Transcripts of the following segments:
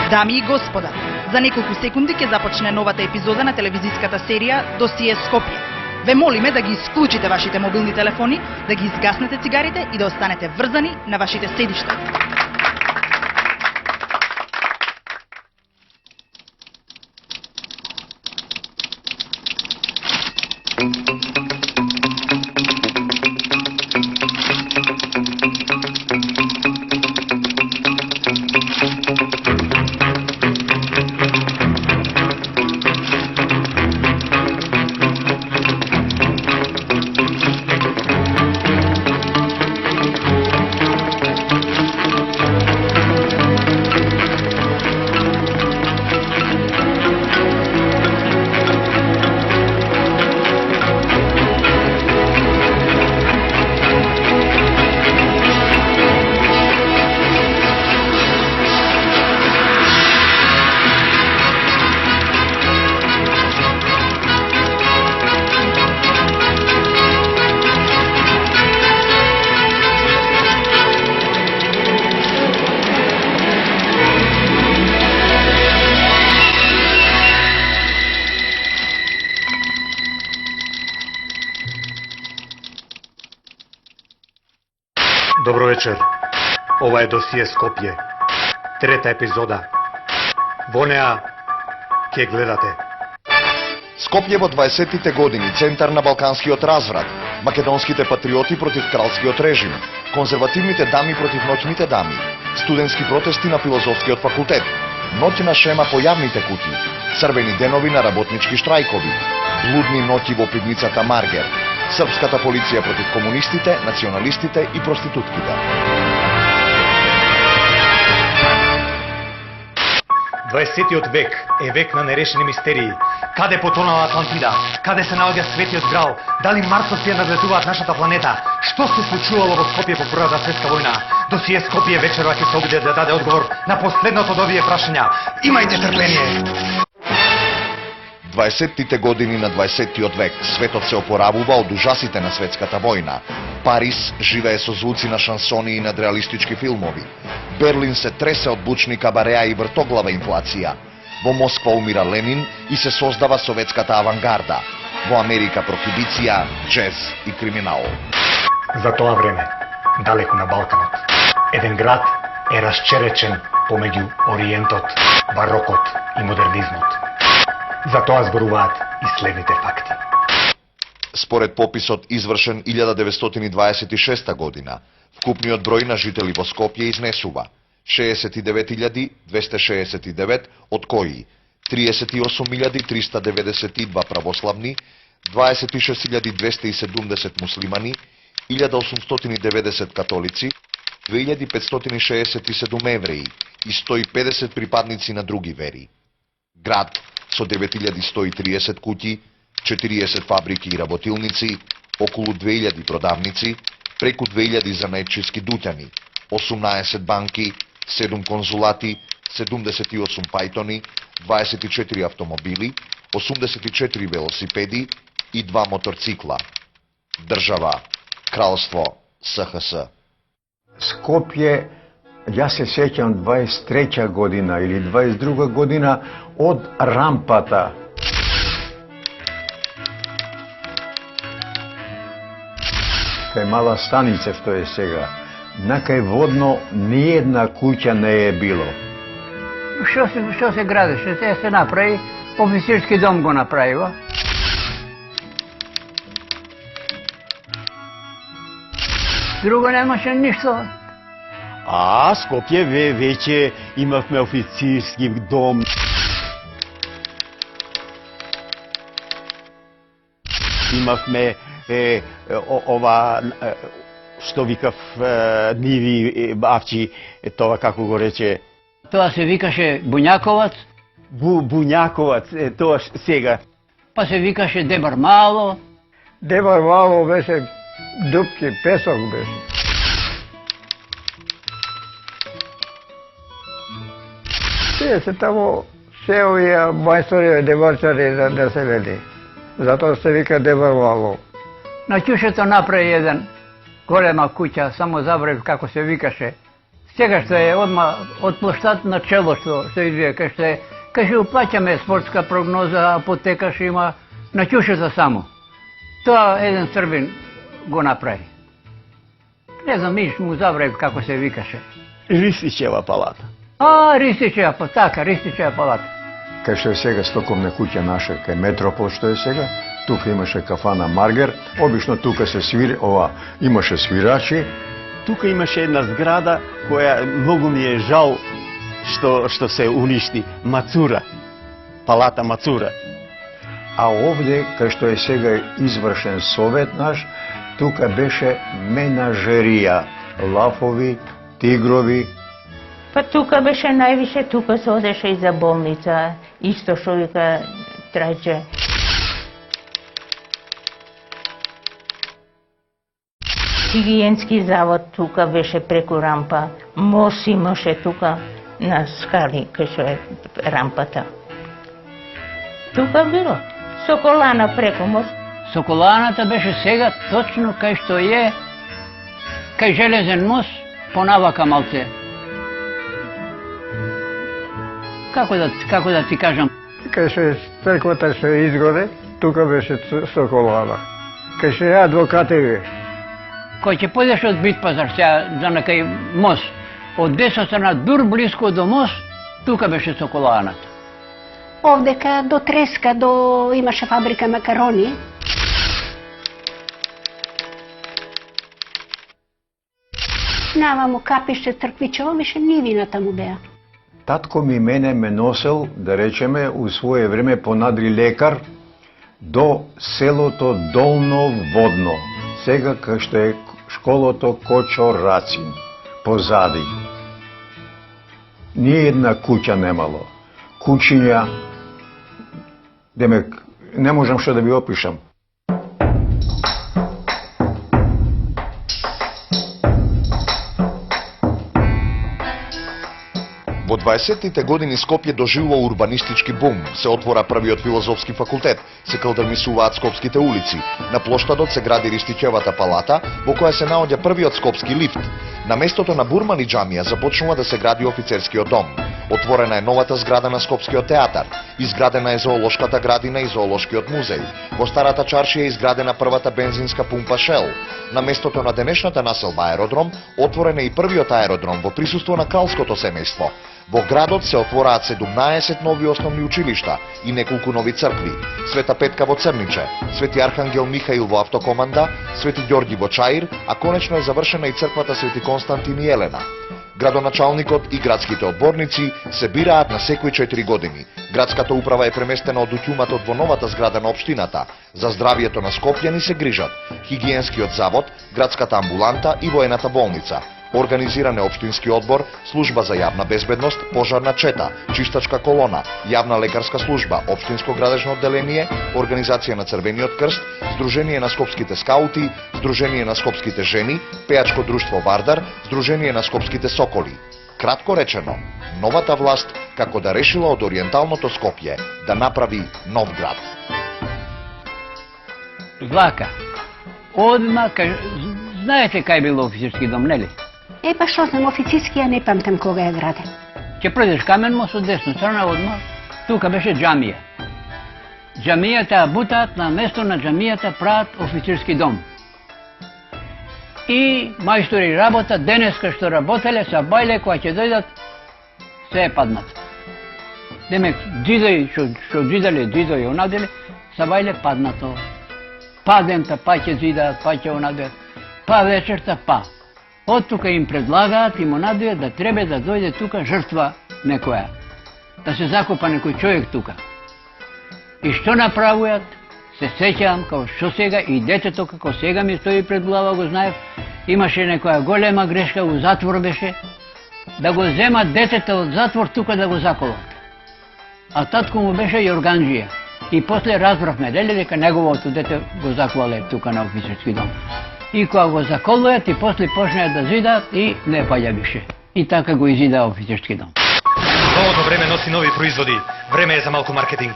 Дами и господа, за неколку секунди ќе започне новата епизода на телевизиската серија Досие Скопје. Ве молиме да ги исклучите вашите мобилни телефони, да ги изгаснете цигарите и да останете врзани на вашите седишта. Добро вечер. Ова е Досие Скопје. Трета епизода. Во неа ќе гледате. Скопје во 20-тите години, центар на балканскиот разврат, македонските патриоти против кралскиот режим, конзервативните дами против ноќните дами, студентски протести на филозофскиот факултет, ноќна шема по јавните куќи, црвени денови на работнички штрајкови, блудни ноќи во пивницата Маргер, српската полиција против комунистите, националистите и проститутките. 20-тиот век е век на нерешени мистерии. Каде потонала Атлантида? Каде се наоѓа Светиот Грал? Дали марсовци ја надлетуваат нашата планета? Што се случувало во Скопје по Првата светска војна? Досие Скопје вечерва ќе се обиде да даде одговор на последното од овие прашања. Имајте трпение! 20-тите години на 20-тиот век светот се опоравува од ужасите на светската војна. Париз живее со звуци на шансони и надреалистички филмови. Берлин се тресе од бучни кабареа и вртоглава инфлација. Во Москва умира Ленин и се создава советската авангарда. Во Америка прохибиција, джез и криминал. За тоа време, далеку на Балканот, еден град е расчеречен помеѓу Ориентот, барокот и модернизмот. За тоа зборуваат и следните факти. Според пописот извршен 1926 година, вкупниот број на жители во Скопје изнесува 69.269, од кои 38.392 православни, 26.270 муслимани, 1890 католици, 2567 евреи и 150 припадници на други вери. Град со 9130 куќи, 40 фабрики и работилници, околу 2000 продавници, преку 2000 занаетчиски дуќани, 18 банки, 7 конзулати, 78 пајтони, 24 автомобили, 84 велосипеди и 2 моторцикла. Држава, Кралство, СХС. Скопје, јас се сеќам 23 година или 22 година од рампата. Кај мала станица што е сега, накај водно ниједна куќа не е било. Што се градеше? Се направи, офицерски дом го направива. Друго немаше ништо. А, Скопје веќе имавме официрски дом. Имавме ова, што викав, ниви, авчи, тоа како го рече. Тоа се викаше Буњаковац. Буњаковац, тоа сега. Па се викаше Дебар Мало. Дебар Мало беше дупки, песок беше. Тие се тамо се овие мајстори, дебарчари населени. Затоа се вика Дебар Мало. На Ќушето направи еден голема куќа, само забрав како се викаше, Сега ще е от площад на чело, што извие, кај ще уплаќаме спортска прогноза, апотека ще има на чушата само. Тоа еден србин го направи. Не знам, миш му забравив како се викаше. Ристичева палата. Ристичева, така, Ристичева палата. Кај што е сега стоковна куќа наша, кај Метропол што е сега, тука имаше кафана Маргер, обично тука се свири, имаше свирачи. Тука имаше една зграда која многу ми е жал што се уништи, Мацура. Палата Мацура. А овде, кај што е сега извршен совет наш, тука беше менажерија, лафови, тигрови. Па тука беше највише, тука се одеше и за болница, исто што вика Трајче. Хигиенски завод тука беше преку рампа, мост имаше тука на скали, кај што е рампата. Тука било, Соколана преку мост. Соколаната беше сега точно кај што е, кај железен мост, понавака малце. Како да ти кажам? Кај што е црквата што е изгоре, тука беше Соколана. Кај што е адвокатеви. Кој ќе појдеш од Бит пазар, сега за на кај мост, од десна страна дур близко до мост, тука беше Соколаната. Овдека до Треска, имаше фабрика макарони. Навамо капище Црквичево, беше нивината му беа. Татко ми мене ме носел, да речеме, у свое време понадри лекар до селото Долно Водно. Сега кај што е школото Кочорацин, позади. Ни една куќа немало. Кучиња, демек, не можам што да ви опишам. Во 20-тите години Скопје доживува урбанистички бум. Се отвора првиот филозофски факултет, се калдермисуваат скопските улици. На плоштадот се гради Ристичевата палата, во која се наоѓа првиот скопски лифт. На местото на Бурмани џамија започнува да се гради офицерскиот дом. Отворена е новата зграда на Скопскиот театар. Изградена е зоолошката градина и зоолошкиот музеј. Во старата чаршија е изградена првата бензинска пумпа Шел. На местото на денешната населба аеродром, отворен е и првиот аеродром во присуство на кралското семејство. Во градот се отвораат 17 нови основни училишта и неколку нови цркви. Света Петка во Црниче, Свети Архангел Михаил во Автокоманда, Свети Ѓорги во Чаир, а конечно е завршена и црквата Свети Константин и Елена. Градоначалникот и градските одборници се бираат на секои 4 години. Градската управа е преместена од утјуматот во новата зграда на општината. За здравието на скопјани се грижат хигиенскиот завод, градската амбуланта и воената болница. Организиран е општински одбор, служба за јавна безбедност, пожарна чета, чистачка колона, јавна лекарска служба, општинско градежно одделение, организација на Црвениот крст, Сдружение на скопските скаути, Сдружение на скопските жени, пејачко друштво Вардар, Сдружение на скопските соколи. Кратко речено, новата власт како да решила од ориенталното Скопје да направи нов град. Злака, одма, знаете кај било офицерски дом, нели? Па што знам, офицерски, ја не памтам кога е граден. Ќе пројдеш Камен мост од десна страна одма, тука беше џамија. Џамијата бутаат, на место на џамијата прават офицерски дом. И мајстори работа, денеска што работеле, са бајле, која ќе дојдат, се е паднат. Демек, дзидој, што дзидале, дзидој онаделе, са бајле паднато. Па демта, па ќе дзидаат, па ќе онаделе, па вечерта, па. Од тука им предлагаат, им онадујат да треба да дојде тука жртва некоја. Да се закопа некој човек тука. И што направуваат? Се сеќавам како што сега и детето како сега ми стои пред глава, го знаев, имаше некоја голема грешка, у затвор беше, да го земат детето од затвор тука да го заколат. А татко му беше Јорганџија. И после разбравме, дали дека неговото дете го заколале тука на офицерски дом. И кога го заколујат и после почнеат да зидаат и не паѓа више. И така го изида офицерски дом. Новото време носи нови производи. Време е за малку маркетинг.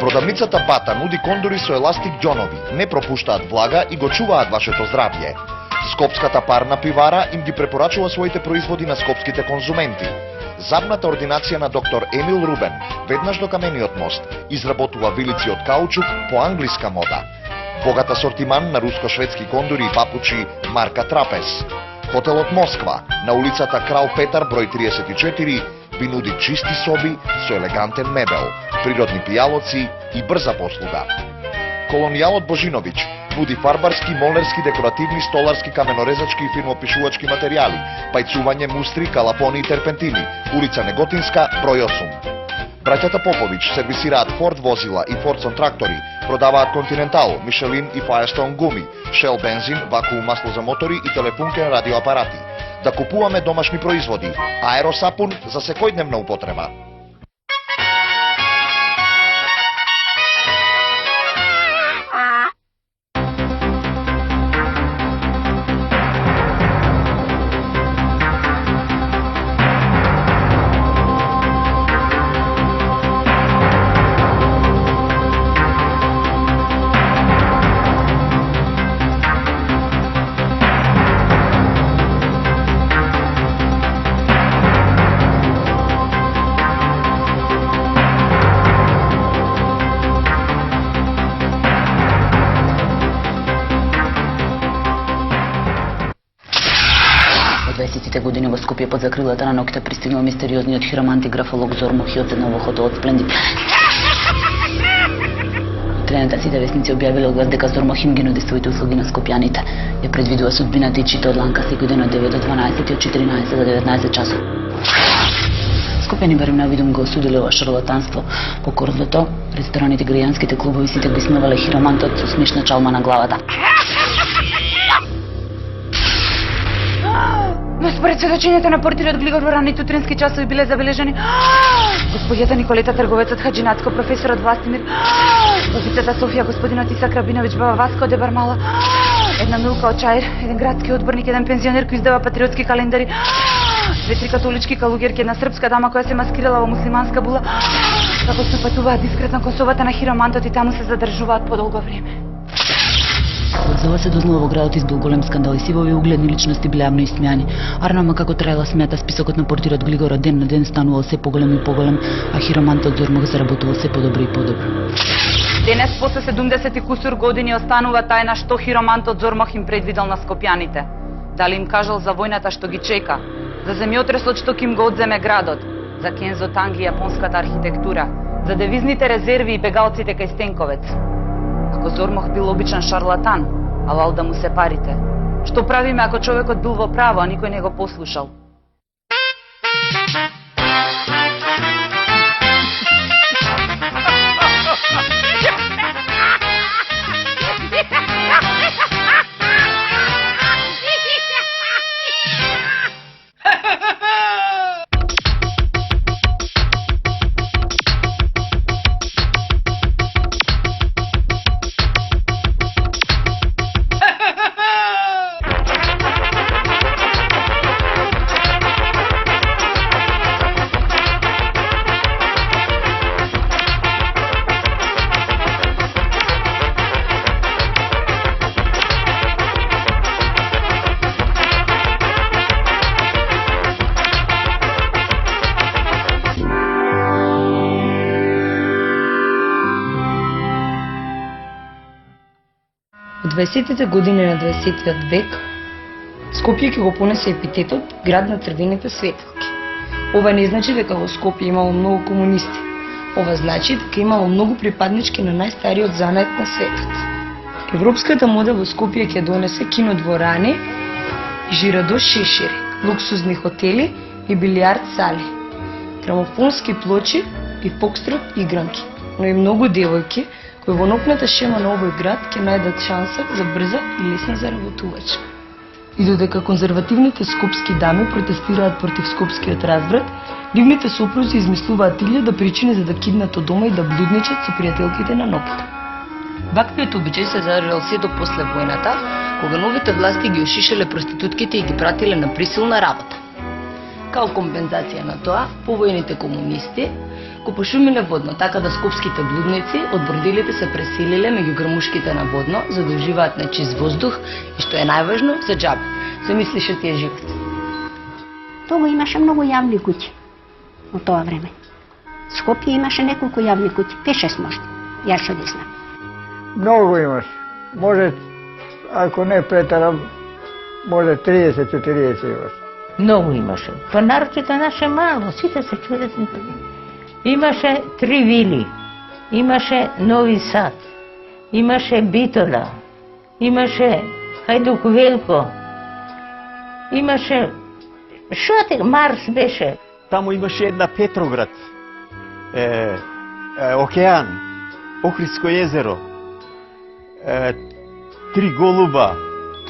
Продавницата Бата нуди кондори со еластик ѓонови, не пропуштаат влага и го чуваат вашето здравје. Скопската парна пивара им ги препорачува своите производи на скопските конзументи. Забната ординација на доктор Емил Рубен, веднаш до Камениот мост, изработува вилици од каучук по англиска мода. Богат асортиман на руско-шведски кондори и папучи марка Трапез. Хотелот Москва на улицата Крал Петар број 34 ви нуди чисти соби со елегантен мебел, природни пијалоци и брза послуга. Колонијалот Божиновиќ нуди фарбарски, молерски, декоративни, столарски, каменорезачки и фирмопишувачки материјали, пајцување, мустри, калапони и терпентини, улица Неготинска, број 8. Браќата Поповиќ сервисираат Форд возила и Фордсон трактори, продаваат Континентал, Мишелин и Firestone гуми, Shell бензин, вакуум масло за мотори и телефункен радиоапарати. Да купуваме домашни производи, аеросапун за секојдневна употреба. Години во Скопје под закрилата на ноќта пристигнал мистериозниот хиромант и графолог Зормох и одседнал во хотелот Сплендид. Утрената сите весници објавиле оглас дека Зормох им ги нуди своите услуги на скопјаните. Ја предвидува судбината и чита од ланка секој ден од 9 до 12 и од 14 до 19 часот. Скопјани барем на видум го осудиле ова шарлатанство. По корзото, рестораните, граѓанските клубови сите го исмевале хиромантот со смешна чалма на главата. Но според сведочењето на портирот Глигор во ранните утрински часови биле забележани господјата Николета Трговецот, Хаджинацко, професорот Властимир, бабицата Софија, господинот Исак Рабиновиќ, баба Васко од Дебармала, една Милка од Чаир, еден градски одборник, еден пензионер кој издава патриотски календари, две-три католички калугерки, една српска дама која се маскирала во муслиманска була, како се патуваат дискретно кон собата на хиромантот и таму се задржуваат подолго време. За ова се дознава во градот избил голем скандал и сивови угледни личности биле јавно исмејани. Арнама како траела смејата, списокот на портирот Глигор ден на ден станувал се поголем и поголем, а хиромантот Зормох заработувал се подобро и подобро. Денес после 70 и кусур години останува тајна што хиромантот Зормох им предвидел на скопјаните. Дали им кажал за војната што ги чека, за земјотресот што ќе им го одземе градот, за Кензо Танги и јапонската архитектура, за девизните резерви и бегалците кај Стенковец. Ако Зормох бил обичен шарлатан, алал да му се парите. Што правиме ако човекот бил во право, а никој не го послушал? Во 20-тите години на 20-тиот век, Скопје ќе го понесе епитетот град на црвените светилки. Ова не значи дека во Скопје имало многу комунисти. Ова значи дека имало многу припаднички на најстариот занет на светот. Европската мода во Скопје ќе донесе кинодворани и жирадо шешири, луксузни хотели и билиард сали, грамофонски плочи и фокстрот игранки, но и многу девојки кои во нопната шема на овој град ќе најдат шанса за брза и лесна заработувачка. И додека конзервативните скопски дами протестираат против скопскиот разврат, нивните сопрузи измислуваат илјада причини за да киднат од дома и да блудничат со пријателките на нопта. Ваквиот обичај се задржал се до после војната, кога новите власти ги ошишеле проститутките и ги пратиле на присилна работа. Као компензација на тоа, повојните комунисти Ко пошумиле водно, така да скопските блудници од борделите се преселиле меѓу грмушките на водно, за да уживаат на чист воздух и што е најважно, за џабе. Се мислише тие живот. Тога имаше многу јавни куќи во тоа време. Скопје имаше неколку јавни куќи, 5-6 можда. Јас што ги знам. Многу имаш. Може, ако не претарам, може 30-40 имаш. Многу имаше. Па нарочито наше мало, сите се чудат. Имаше 3 вили, имаше Нови Сад, имаше Битола, имаше Хајдук Велко, имаше... Шо те, Марс беше? Таму имаше една Петроград, океан, Охридско езеро, 3 голуба.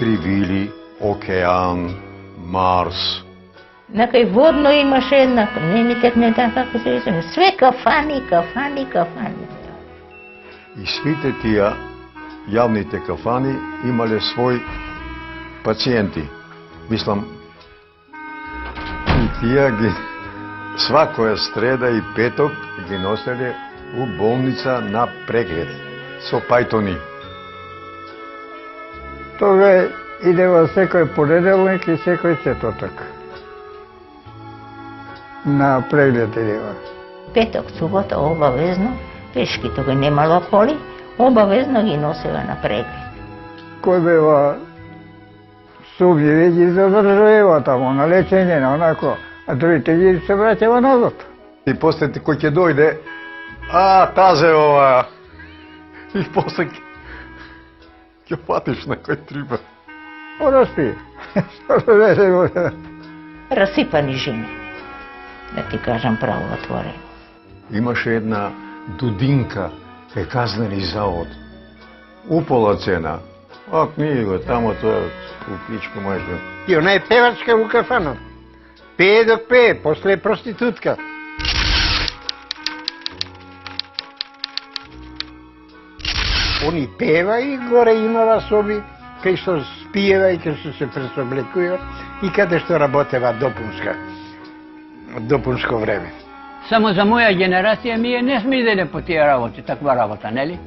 3 вили, океан, Марс. Накај водно имаше една, не ми текне така како се веќе, све кафани. И сите тие јавните кафани имале свој пациенти. Мислам, и тие ги свакоја среда и петок ги носеле у болница на преглед со пајтони. Тога идева секој понеделник и секој четвртак. На преглед идева. Петок, субота, обавезно, пешки тога немало коли, обавезно ги носега на преглед. Кој бева сумњиви ги задржува тамо на лечење, на онако, а другите ги се враќава назад. И после кој ќе дојде, тазе ова. И после ќе патиш на кој треба. Пораспи. Што се беше го? Расипани жени, да ти кажам право отворено. Имаше една Дудинка, казнени завод. Упола цена. Ние го тамо тоа у пичку може. И она е певачка у кафанот. Пее да пее, после е проститутка. Они пева и горе имала соби, кај што спиева и кај што се пресоблекува и каде што работева допунско време. Само за моја генерација ние не сме иделе по тие работи, таква работа, нели?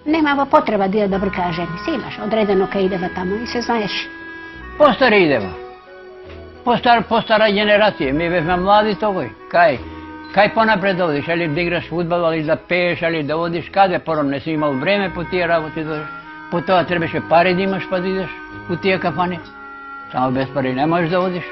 Немава потреба да ја да бркаа жени. Се имаш одредено кај идева таму и се знаеш. Постари идева. Постара генерација, ми бевме млади тогој. Кај понапред да одиш, али да играш фудбал, али да пееш, али да одиш, каде пором не си имал време по тие работи да одиш. По тоа требаше пари да имаш па да идеш у тие кафани. Само без пари не можеш да одиш.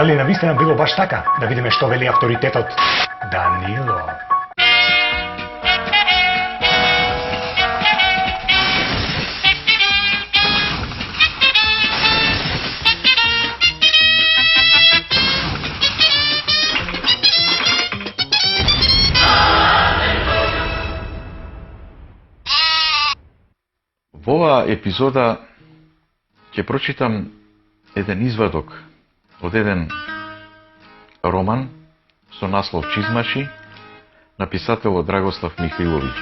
Дали навистина било баш така? Да видиме што вели авторитетот Данило. Во оваа епизода ќе прочитам еден извадок од еден роман со наслов Чизмаши на писателот Драгослав Михаиловиќ.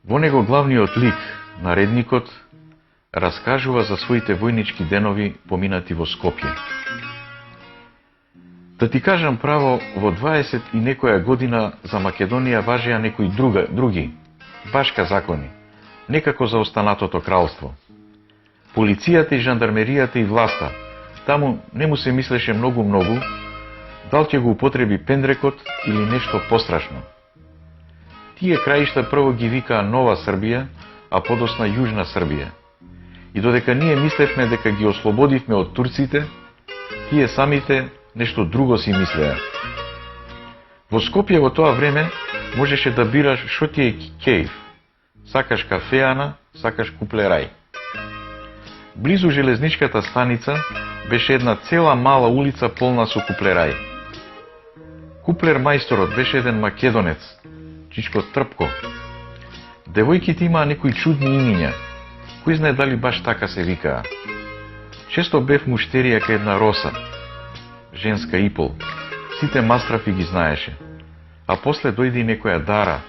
Во него главниот лик, наредникот, раскажува за своите војнички денови поминати во Скопје. Да ти кажам право, во 20 и некоја година за Македонија важеа некои други, башка закони, некако за останатото кралство. Полицијата и жандармеријата и власта, таму не му се мислеше многу, дал ќе го употреби пендрекот или нешто пострашно. Тие краишта прво ги викаа Нова Србија, а подосна Јужна Србија. И додека ние мислевме дека ги ослободивме од турците, тие самите нешто друго си мислеа. Во Скопје во тоа време можеше да бираш шо ти е кејф. Сакаш кафеана, сакаш куплерај. Близу железничката станица беше една цела мала улица полна со куплерај. Куплер мајсторот беше еден македонец, Чичко Трпко. Девојките имаа некои чудни имиња, кој знае дали баш така се викаа. Често бев муштерија кај една Роса, женска ипол. Сите мастрафи ги знаеше. А после дојде и некоја Дара,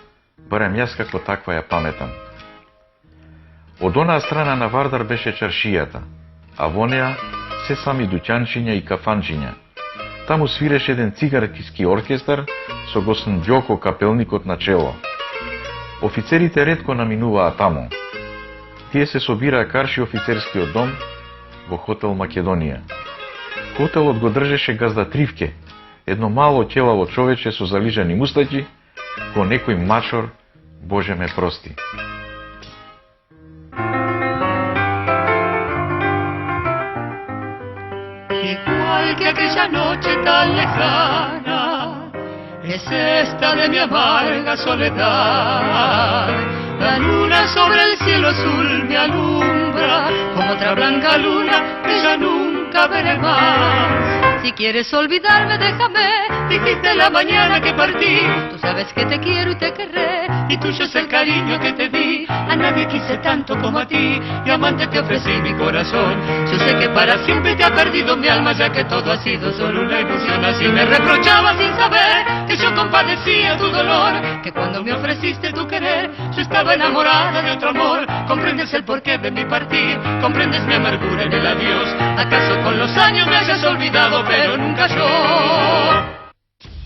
барем јас како таква ја паметам. Од онаа страна на Вардар беше чаршијата, а во неа се сами дуќанчиња и кафанчиња. Таму свиреше еден цигарски оркестар со господин Ѓоко капелникот на чело. Офицерите ретко наминуваа таму. Тие се собираа карши офицерскиот дом во хотел Македонија. Хотелот го држеше газда Тривке, едно мало ќелаво човече со залижани мустаќи, кој некој мачор, Боже ме прости. Igual que aquella noche tan lejana, es esta de mi amarga soledad. La luna sobre el cielo azul me alumbra como otra blanca luna que ya nunca veré más. Si quieres olvidarme, déjame. Dijiste la mañana que partí. Tú sabes que te quiero y te querré, y tuyo es el cariño que te di. A nadie quise tanto como a ti, y amante te ofrecí mi corazón. Yo sé que para siempre te ha perdido mi alma, ya que todo ha sido solo una ilusión. Así me reprochaba sin saber que yo compadecía tu dolor, que cuando me ofreciste tu querer, yo estaba enamorada de otro amor. Comprendes el porqué de mi partir, comprendes mi amargura en el adiós. ¿Acaso con los años me hayas olvidado, pero nunca yo?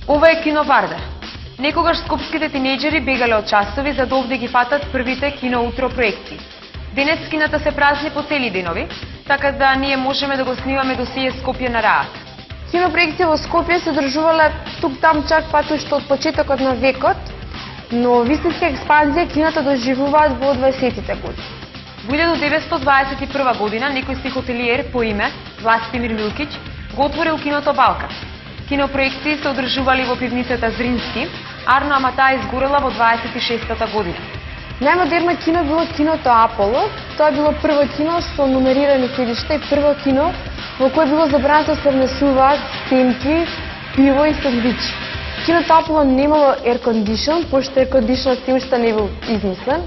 Ова е кино Вардар. Некогаш скопските тинејџери бегале од часови за да овде ги фатат првите кино утро проекции. Денес кината се празни по цели денови, така да ние можеме да го снимаме досие Скопје на раат. Кинопроекција во Скопје се одржувале тук-там чак пат уште од почетокот на векот, но вистинска експанзија киното доживуваат во 20-тите години. Во 1921 година некој си хотелиер по име Властимир Милкич го отворил киното Балкан. Кинопроекции се одржували во пивницата Зрински, Арно Амата изгорела во 26-та година. Најмодерно кино било киното Аполо. Тоа било прво кино со нумерирани седишта и прво кино во кое било забрано да се внесуваат семки, пиво и сандвичи. Киното Аполо немало air condition, пошто air condition се уште не бил измислен,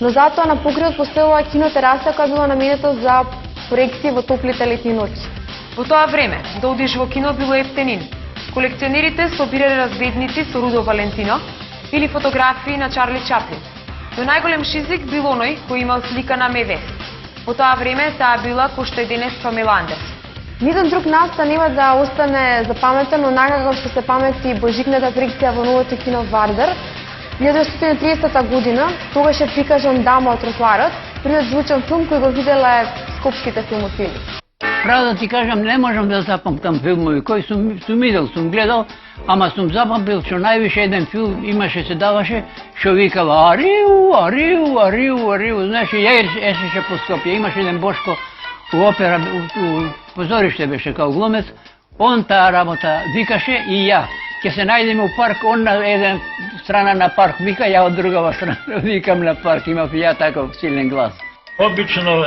но затоа на покривот постоела кинотераса која била наменета за проекции во топлите летни ноќи. Во тоа време, да одиш во кино било ефтенин. Колекционерите собирале разгледници со Рудо Валентино или фотографии на Чарли Чаплин. Но најголем шизик бил оној кој имал слика на Мевес. Во тоа време таа била кој што е денес Памела Андерсон. Ниден друг настан нема да остане запаметен, онака како што се памети божикната проекција во новото кино Вардар. 1930 година, тогаш е прикажан Дама од тротоарот, првиот звучен филм кој го виделе скопските филмофили. Право да ти кажам, не можам да запамтам филмови кои сум видел, сум гледал, ама сум запамтил што највише еден филм имаше, се даваше, што викава Ариу, Ариу, Ариу, Ариу. Знаеш, ја ешеше по Скопје, имаше еден Бошко у опера, у позориште беше као глумец, он таа работа викаше и ја. Ќе се најдеме у парк, он на еден страна на парк вика, ја од другава страна викам на парк, имав и ја таков силен глас. Обично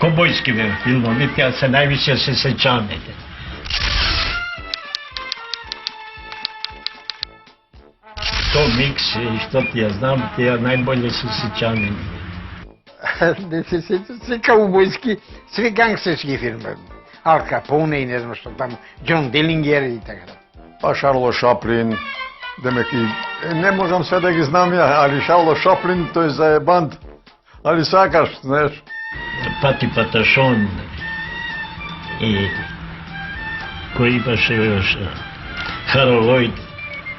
кобојски филмови, тя се највише се сеќаме. Што микс и што ти ја знам, тие најболje се сеќаме. Не се сеќам, се каубојски, све гангстерски филми. Ал Капоне и не знам што таму, Џон Делингер и така. Па Шарло Шаплин, демек и не можам се да ги знам ја, али Шарло Шаплин тој заебант. Али сакаш, знаеш? Пати Паташон и кој имаше još Харол Лойд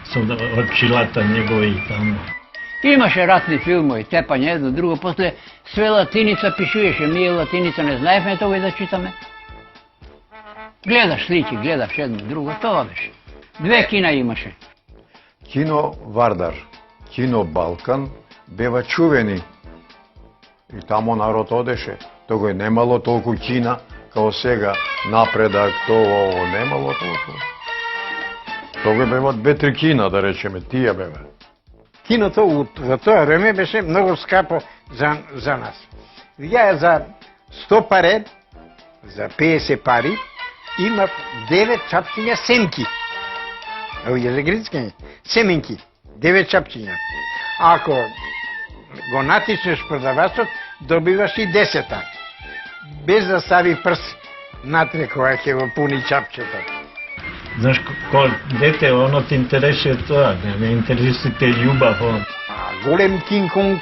со очилата негови таму. Имаше ратни филмови, тепање едно друго, после све латиница пишуеше, ние латиница не знаевме тоа и да читаме. Гледаш слики, гледаш едно друго, тоа беше. Две кина имаше. Кино Вардар, кино Балкан бева чувени. И тамо народ одеше. Тогаш немало толку кина, као сега, напредак, тоа, немало толку. Тогаш бева 2-3 кина, да речеме, тие бева. Киното во тоа време беше многу скапо за нас. Ја за 100 паре, за 50 пари, имав 9 чапчиња семки. Овие за грицкање. Семенки. 9 чапчиња. Ако го натиснеш продавачот, добиваш и 10-та. Без да стави прс натре кога ќе го пуни чапчето. Знаеш, кога дете, оно те интересува тоа, не интересите љубав. Голем Кинг Конг,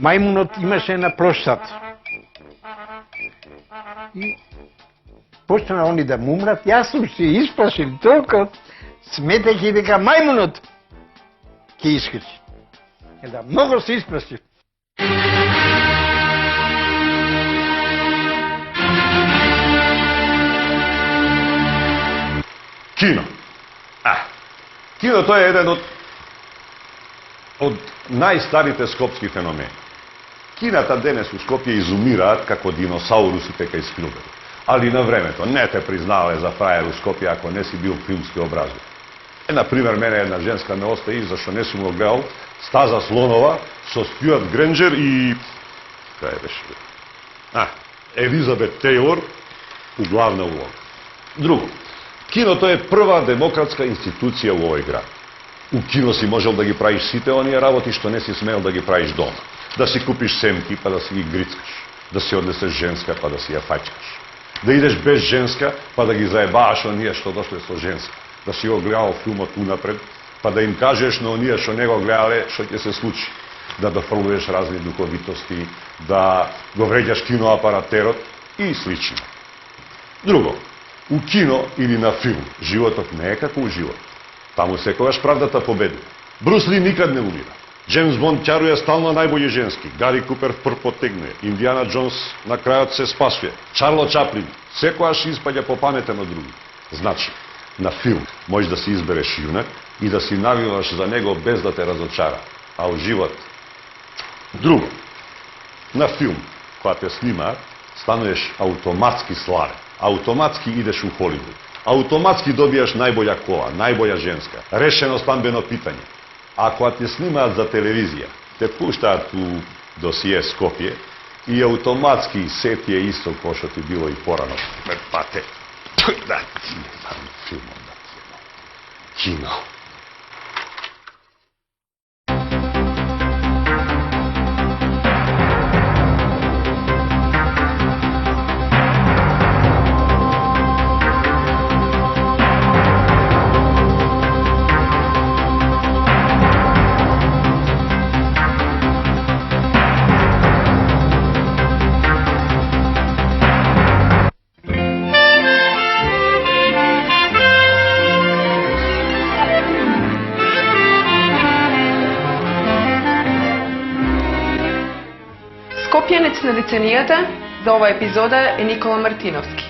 мајмунот имаше на площад. И почна они да мумрат, јас сум се исплашил толку, сметејќи дека мајмунот ќе искричи. Да, многу се исплашил. Кино. Кино тоа е еден од најстарите скопски феномени. Кината денес у Скопје изумираат како диносаурусите кај Спилберг. Али на времето не те признавале за фрајер у Скопје ако не си бил филмски образов. Например, мене една женска ме остави зашто не сум го гледал Стаза слонова со Стюарт Гренџер и кај беше? Елизабет Тејлор у главна улога. Друго, киното е прва демократска институција во овој град. У кино си можел да ги правиш сите оние работи што не си смел да ги правиш дома. Да си купиш семки па да си ги грицкаш, да си однесеш женска па да си ја фаќкаш, да идеш без женска па да ги заебаваш оние што дошле со женска, да си го гледал филмот унапред па да им кажеш на оние што не го гледале што ќе се случи, да дофрлуваш разни духовитости, да го вреѓаш киноапаратерот и слично. Друго, у кино или на филм животот не е како у живот. Таму секогаш правдата победува. Брус Ли никад не умира. Джеймс Бонд ќарува стално најбољи женски. Гари Купер потегнува. Индиана Джонс на крајот се спасува. Чарло Чаплин секогаш испаѓа попаметен од други. Значи, на филм можеш да си избереш јунак и да си навиваш за него без да те разочара. А у живот друго. На филм, кога те снимаат, стануваш автоматски славен. Автоматски идеш у Холивуд. Автоматски добијаш најбоја кола, најбоја женска. Решено стамбено питање. А кога те снимаат за телевизија, те пуштаат у досие Скопје и автоматски се ти е исто кој што ти било и порано. Пате, да ти не знам филмот да ти кино. Скопјанец на деценијата за ова епизода е Никола Мартиновски,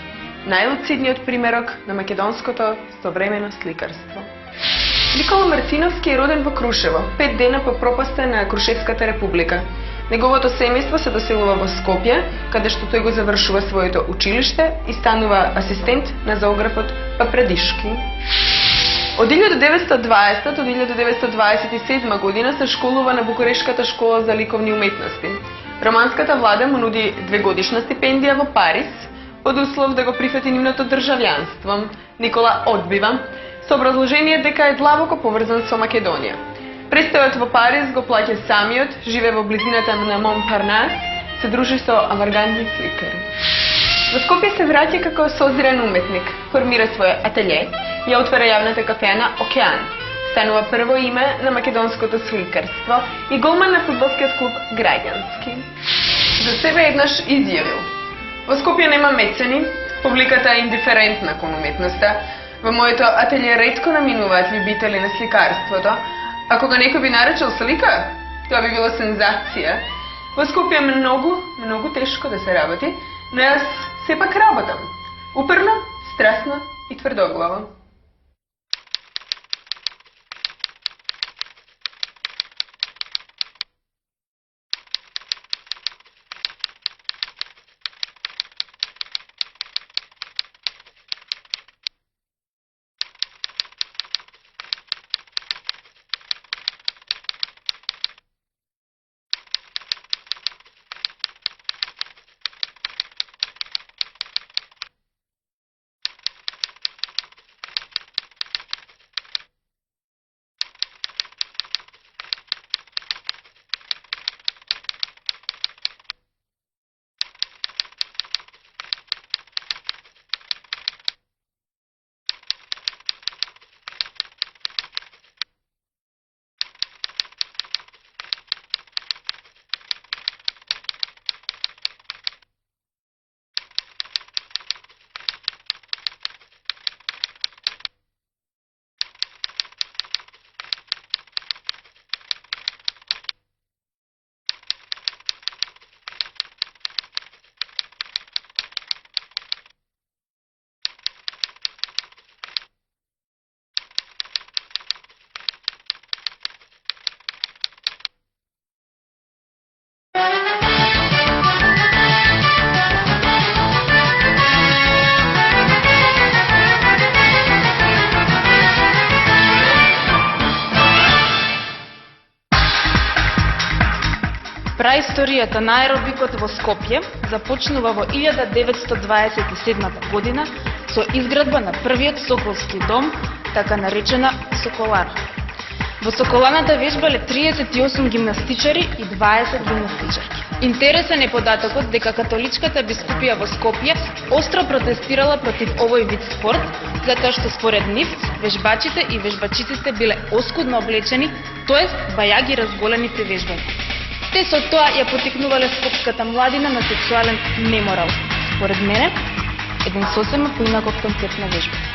најлуцидниот примерок на македонското современо сликарство. Никола Мартиновски е роден во Крушево, 5 дена по пропаста на Крушевската република. Неговото семејство се доселува во Скопје, каде што тој го завршува своето училиште и станува асистент на зоографот Папрадишки. Од 1920 до 1927 година се школува на Букурешката школа за ликовни уметности. Романската влада му нуди 2-годишна стипендија во Париз, под услов да го прифати нивното државјанство. Никола одбива, со образложение дека е длабоко поврзан со Македонија. Престојот во Париз го плаќа самиот, живее во близината на Монпарнас, се дружи со авангардни сликари. Во Скопје се враќа како созрен уметник, формира своје ателје, ја отвара јавната кафеана Океан. Станува прво име на македонското сликарство и голман на фудбалскиот клуб Граѓански. За себе еднаш изјавил: во Скопје нема мецени, публиката е индиферентна кон уметноста, во моето ателје ретко наминуваат љубители на сликарството, а кога некој би наречал слика, тоа би било сензација. Во Скопје е многу тешко да се работи, но јас сепак работам. Уперно, страстно и тврдоглаво. Праисторијата на аеробикот во Скопје започнува во 1927 година со изградба на првиот соколски дом, така наречена Соколана. Во Соколаната вежбале 38 гимнастичари и 20 гимнастичарки. Интересен е податокот дека католичката бискупија во Скопје остро протестирала против овој вид спорт, затоа што според нив вежбачите и вежбачиците биле оскудно облечени, тоест бајаги разголени при вежбање. Те со тоа ја потикнувале скопската младина на сексуален неморал. Според мене, еден сосема поинаков концепт на вежбата.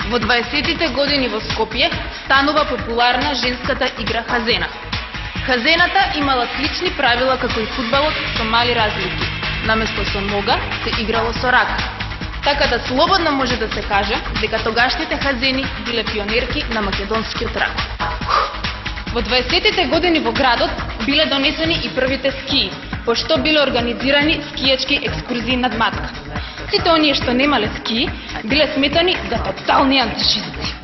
Во 20-тите години во Скопје станува популарна женската игра хазена. Хазената имала слични правила како и фудбалот со мали разлики. Наместо со нога се играло со рака. Така да слободно може да се каже дека тогашните хазени биле пионерки на македонскиот рак. Во 20-тите години во градот биле донесени и првите скии, пошто биле организирани скијачки екскурзии над Матка. Сите оние што немале скии биле сметани за тотални антишизици.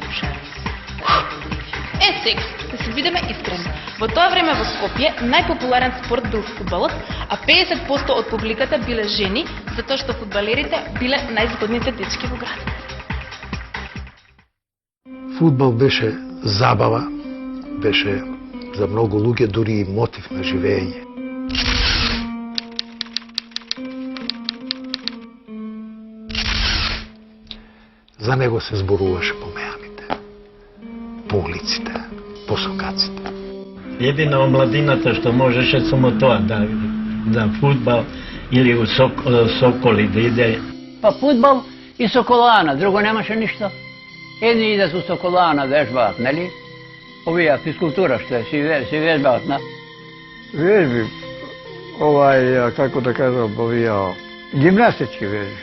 Сега, да се бидеме искрени. Во тоа време во Скопје најпопуларен спорт бил фудбалот, а 50% од публиката биле жени, затоа што фудбалерите биле најзгодните дечки во градот. Фудбал беше забава, беше за многу луѓе дури и мотив на живење. За него се зборуваше по меамите, по улиците, по сокаците. Едина омладината што можеше само тоа да фудбал или у Соколи да иде. Па фудбал и Соколана, друго немаше ништо. Едни идат у Соколана вежбаат, нели? Овие физкултура што си вежбаат, на? Вежби, како да кажам, овие гимнастички вежби.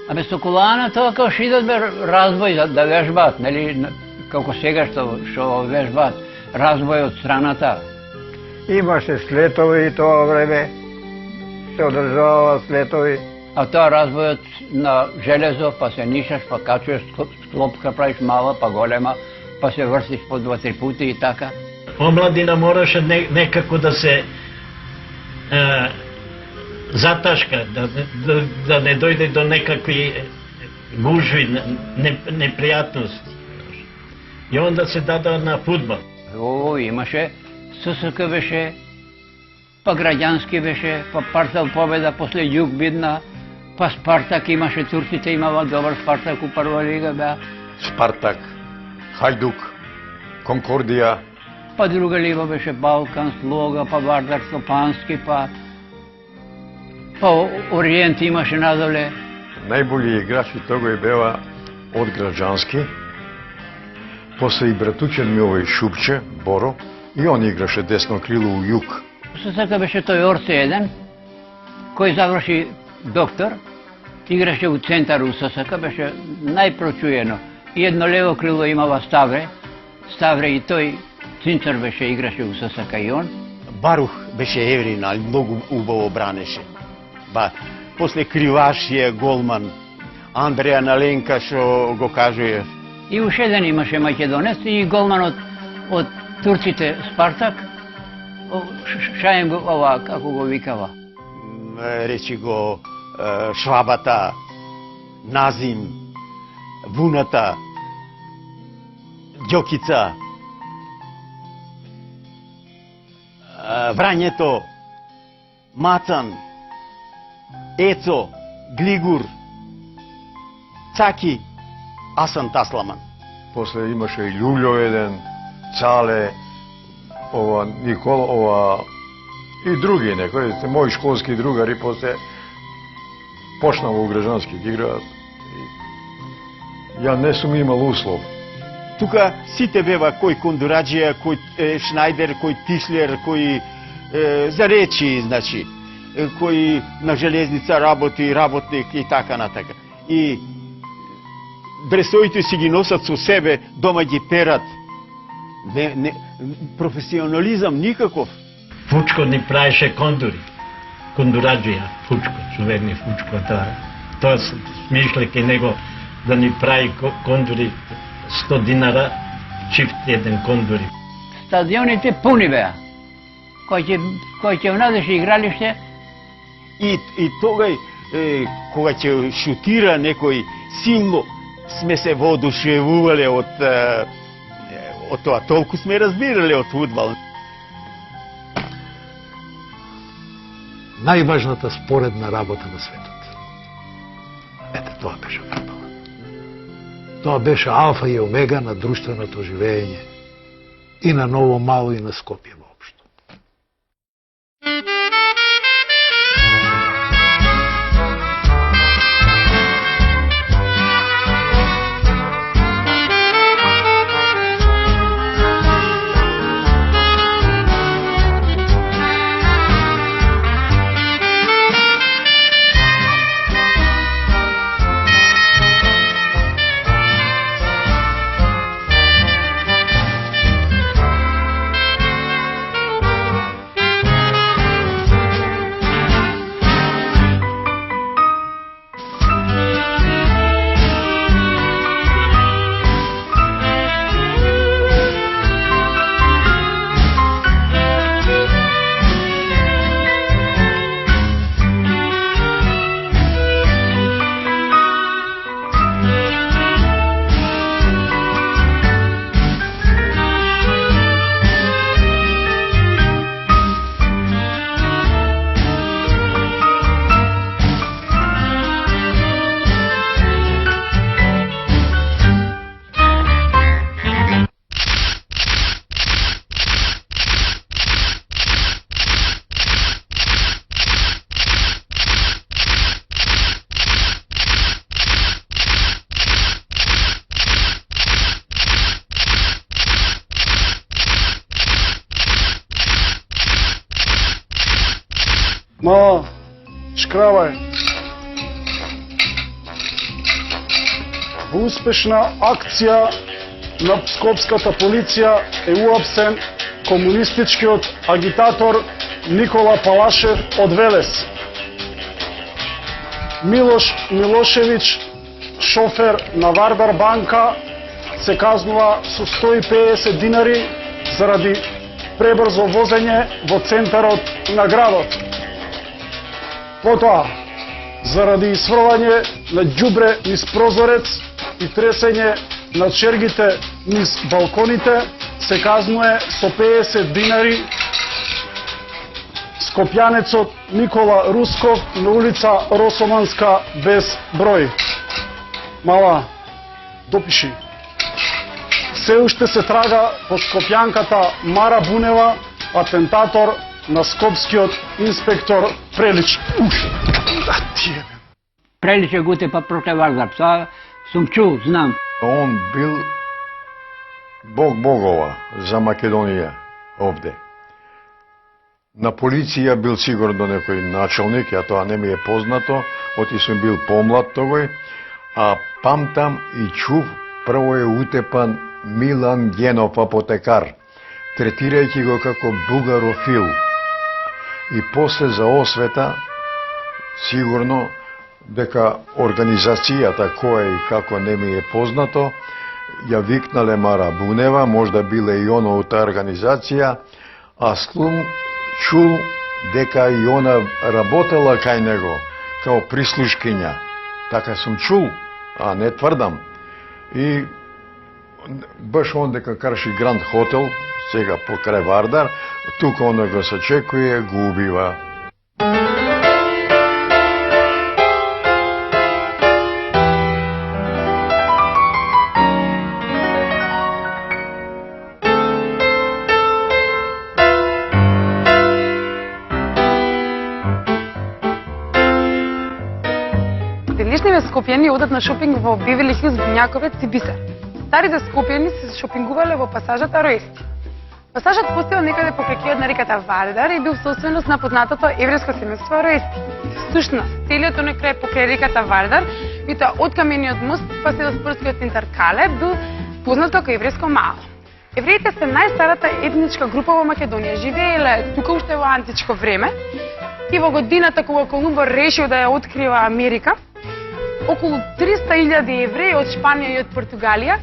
Абе Соколана тоа како што идат разбој да вежбаат, нели? Како сега што вежбаат разбој од страната. Имаше слетови и тоа време, се одржаваа слетови. А тоа разбојот на железо, па се нишаш, па качуваш клопка, правиш мала, па голема, па се врстиш по 2-3 пути и така. Омладина мораше некако да се заташка, да не дојде до некакви гужви, непријатности. И онда се даде на фудбал. Имаше, ССК беше, па граѓански беше, па Партал Победа, после Југ бидна, па Спартак имаше, турците имала добар Спартак у прва лига беа. Спартак, Хајдук, Конкордија. Па друга лига беше Балкан, Слога, па Вардар Стопански, па Ориент имаше надоле. Најболи играчи тогаш беа од граѓански, после и братучен ми овој Шупче, Боро, и он играше десно крило у Југ. ССК беше тој Орце еден, кој заврши доктор, играше у центар у ССК, беше најпрочуено. И едно лево крило имава Ставре и тој цинцар беше, играше у ССК и он. Барух беше еврин, али многу убаво бранеше. После Кривашија, голман, Андреја Наленка, што го кажуе. И уште еден имаше македонец и голман од турците Спартак, Шаем ова, како го викава? Речи го Швабата, Назим, Вуната, Ѓокица, Врањето, Мацан, Ецо, Глигур, Цаки, Асан Тасламан. После имаше и Љулјо еден, Цале, Никола, и други некои, мои школски другари, после почнало у граѓански да играат. Ја не сум имал услов. Тука сите бева кој Кондураджија, кој Шнајдер, кој Тислер, кој за речи, значи, кој на железница работи, работник и така натака. И дресоите си ги носат со себе, дома ги перат. Професионализам никаков. Фучко ни правеше кондури. Кондураджија, Фучко, чувени Фучко. Тоа смишлеки него да ни прави кондури 100 динара, чифт еден кондури. Стадионите пуни беа. кој ќе внадеше игралиште. И тогаш, кога ќе шутира некој силно, сме се воодушевувале од тоа. Толку сме разбирале од фудбал. Најважната споредна работа на светот. Ете, тоа беше фудбал. Тоа беше алфа и омега на друштвеното живење и на Ново Мало и на Скопје воопшто. Мала, шкрава е. Во успешна акција на Скопската полиција е уапсен комунистичкиот агитатор Никола Палашев од Велес. Милош Милошевиќ, шофер на Вардар банка, се казнува со 150 динари заради пребрзо возење во центарот на градот. Потоа, заради исфрлање на ѓубре низ прозорец и тресење на чергите низ балконите, се казнува со 50 динари скопјанецот Никола Русков на улица Росоманска без број. Мала, допиши. Се уште се трага по скопјанката Мара Бунева, атентатор на скопскиот инспектор Прелич. Прелич е гуте па против Вардар. Тоа сум чул, знам. Он бил бог богова за Македонија овде. На полиција бил сигурно некој началник, ја тоа не ми е познато, оти сум бил помлад тој, а памтам и чув, прво е утепан Милан Генов, апотекар, третирајќи го како бугарофил. И после за освета, сигурно, дека организацијата која и како не ми е познато, ја викнале Мара Бунева, можда биле и она од таа организација, а сум чул дека и она работела кај него, као прислушкиња. Така сум чул, а не тврдам. И баш он дека карши Гранд Хотел, сега покрај Вардар, тука оно го се чекуе, го убива. Денешниве скопјани одат на шопинг во Бевели Хилс, Бунјаковец и Бисер. Старите скопјани се шопингувале во пасажата Роести. Пасажот постоел некаде покрај киот на реката Вардар и бил собственост на познатото еврејско семејство Роести. Всушност, целиот оној крај покрај реката Вардар, и тоа од камениот мост па се до спортскиот центар Кале, бил познато како еврејско мало. Евреите се најстарата етничка група во Македонија. Живееле тука уште во античко време и во годината кога Колумбо решил да ја открива Америка, околу 300.000 евреи од Шпанија и од Португалија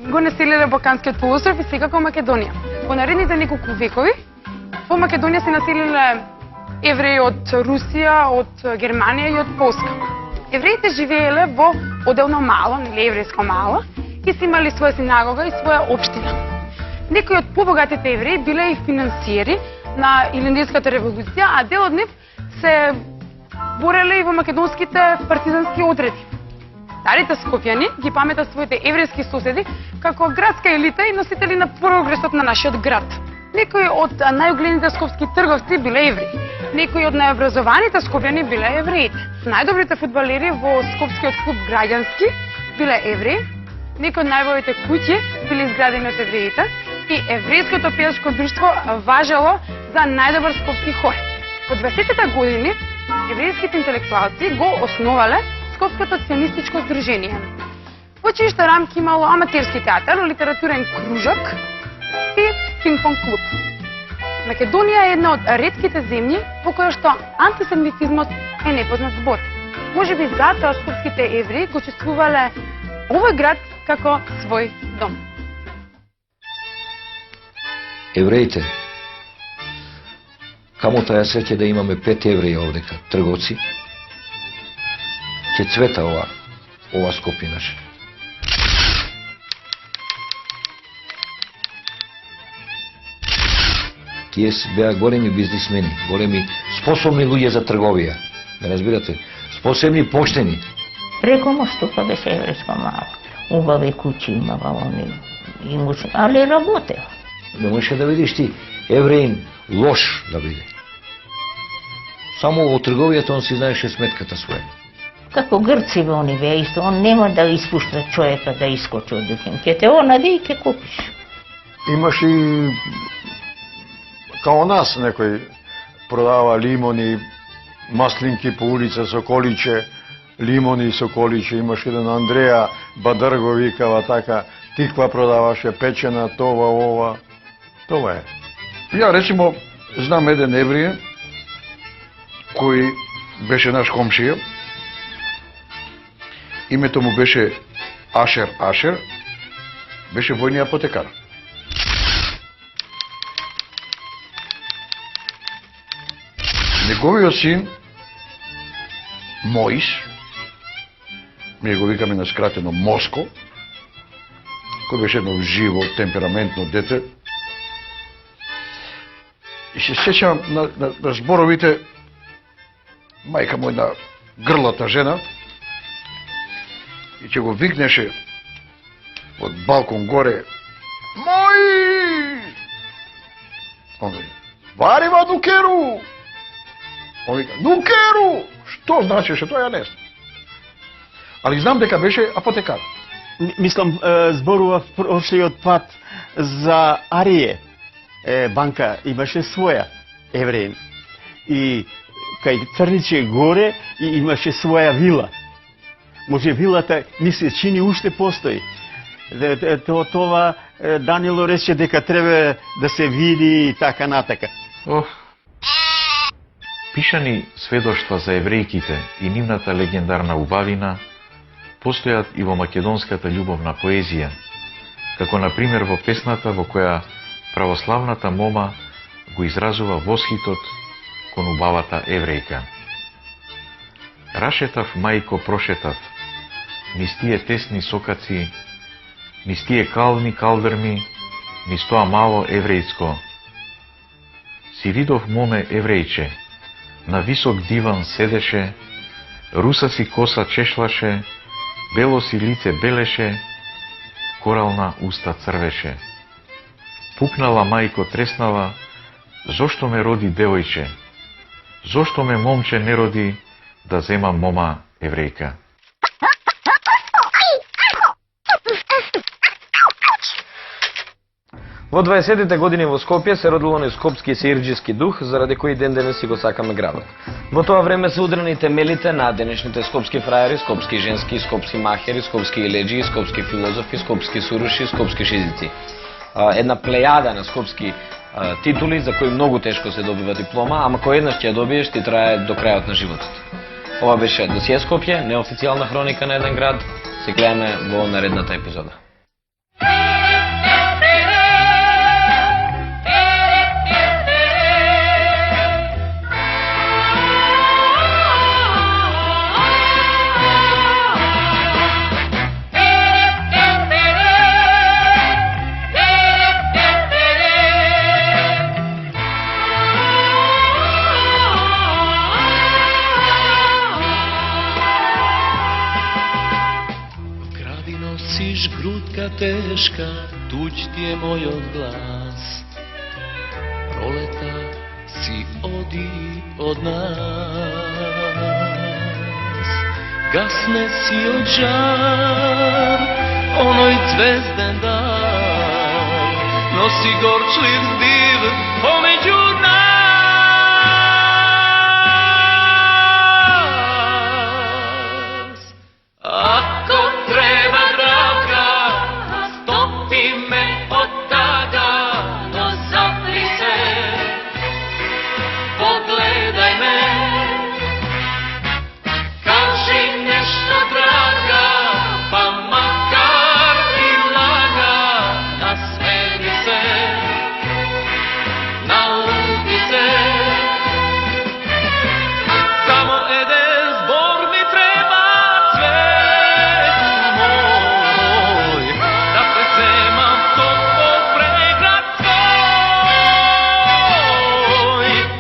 го населиле Балканскиот полуостров и секако Македонија. Во наредните неколку векови, Во Македонија се населиле евреи од Русија, од Германија и од Полска. Евреите живееле во оделно мало, нели еврејско мало, и си имали своја синагога и своја општина. Некои од побогатите евреи биле и финансиери на Илиндиската револуција, а дел од нив се бореле и во македонските партизански одреди. Старите скопјани ги памета своите еврејски соседи како градска елита и носители на прогресот на нашиот град. Некои од најугледните скопски трговци биле евреи. Некои од најобразованите скопјани биле евреите. Најдобрите фудбалери во скопскиот клуб Граѓански биле евреи. Некои од најубавите куќи биле изградени од евреите и еврејското пејачко друштво важело за најдобар скопски хор. Во 20-те години еврејските интелектуалци го основале Скопското сионистичко здружение. Во чијшто рамки имало аматерски театар, литературен кружок и пинг-понг клуб. Македонија е една од ретките земји во која што антисемитизмот е непознат збор. Можеби затоа скопските евреи го чувствувале овој град како свој дом. Евреите, камота ја среќа да имаме 5 евреи овдека, трговци, ќе цвета ова Скопје наше. Тие беа големи бизнисмени, големи способни луѓе за трговија. Ме разбирате? Способни, поштени. Преко мостука беше еврејско мало. Убави куќи имава они, али работеа. Не можеше да видиш ти евреин лош да биде. Само во трговијата он си знаеше сметката своја. Како грциве они беа исто, он нема да испушта човека да искочи од духин. Ке те онаде и ке купиш. Имаш и као нас некој продава лимони, маслинки по улица со количе, лимони со количе. Имаш еден Андреја Бадрго викава така, тиква продаваше печена, това, ова. Това е. Ја речимо знам еден евреј кој беше наш комшија. Името му беше Ашер Ашер, беше војни апотекар. Неговиот син Моис, ние го викаме на скратено Моско, кој беше едно живо, темпераментно дете. И се сеќавам на зборовите, мајка му една грлата жена, и ќе го викнеше од балкон горе: Мој! Он вика: Варива Нукеру! Он вика: Нукеру! Што значеше тоа, ја не знам. Али знам дека беше апотекар. Мислам, зборува прошлиот пат за Арие. Банка имаше своја евреин. И кај Црниче горе и имаше своја вила. Може вилата ми се чини уште постои. Това Данило рече дека треба да се види и така натака. Пишани сведоштва за еврејките и нивната легендарна убавина постојат и во македонската љубовна поезија, како на пример во песната во која православната мома го изразува восхитот кон убавата еврејка. Рашетав, мајко, прошетав, низ тие тесни сокаци, низ тие кални калдерми, низ тоа мало еврејско. Си видов моме еврејче, на висок диван седеше, руса си коса чешлаше, бело си лице белеше, корална уста црвеше. Пукнала мајко треснала: зошто ме роди девојче? Зошто ме момче не роди да земам мома еврејка? Во 20-те години во Скопје се родило не скопски сеирџиски дух, заради кој ден денес си го сакаме градот. Во тоа време се удрени темелите на денешните скопски фраери, скопски женски, скопски махери, скопски еледжии, скопски филозофи, скопски суруши, скопски шизици. Една плејада на скопски титули за кои многу тешко се добива диплома, ама кој еднаш ќе ја добиеш ти трае до крајот на животот. Ова беше Досие Скопје, неофицијална хроника на еден град. Се гледаме во наредната епизода. Nosiš grutka teška, tuđ ti je moj odglas. Proleta si odi od nas. Gasne si od žar, onoj zvezden dan. Nosi gorčliv zdiv pomeđu nas. Ako treba dragka, stopi me od tada, no zapri se, pogledaj me, kaži nešto draga, pa makar i laga, nasmeni se, naluti se. Samo jedan zbor mi treba, cvetu moj, da prezemam to pregrad svoj.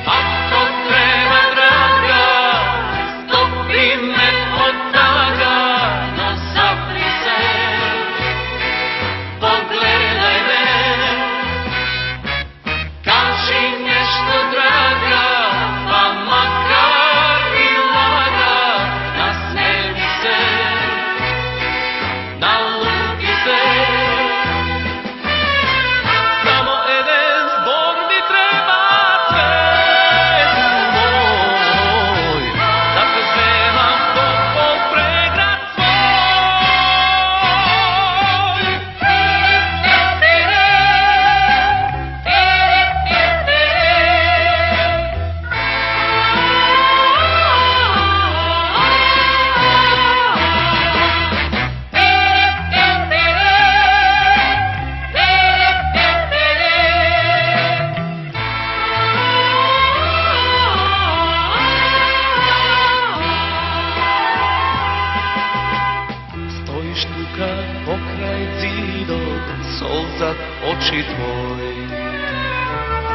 Ako treba draga, stopi me od taga, no zapri se, pogledaj me, kaži nešto draga, pa makar i laga, nasmeni se, naluti se. Samo jedan zbor mi treba, cvetu moj, da prezemam to pregrad Stojiš tuka pokraj zidov, solzat oči tvoj.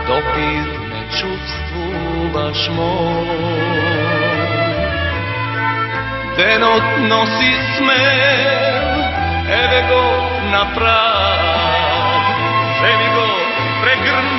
Dopir me čuvstvuvaš moj. Denot nosi smer, eve go na prag, zemi go pregrni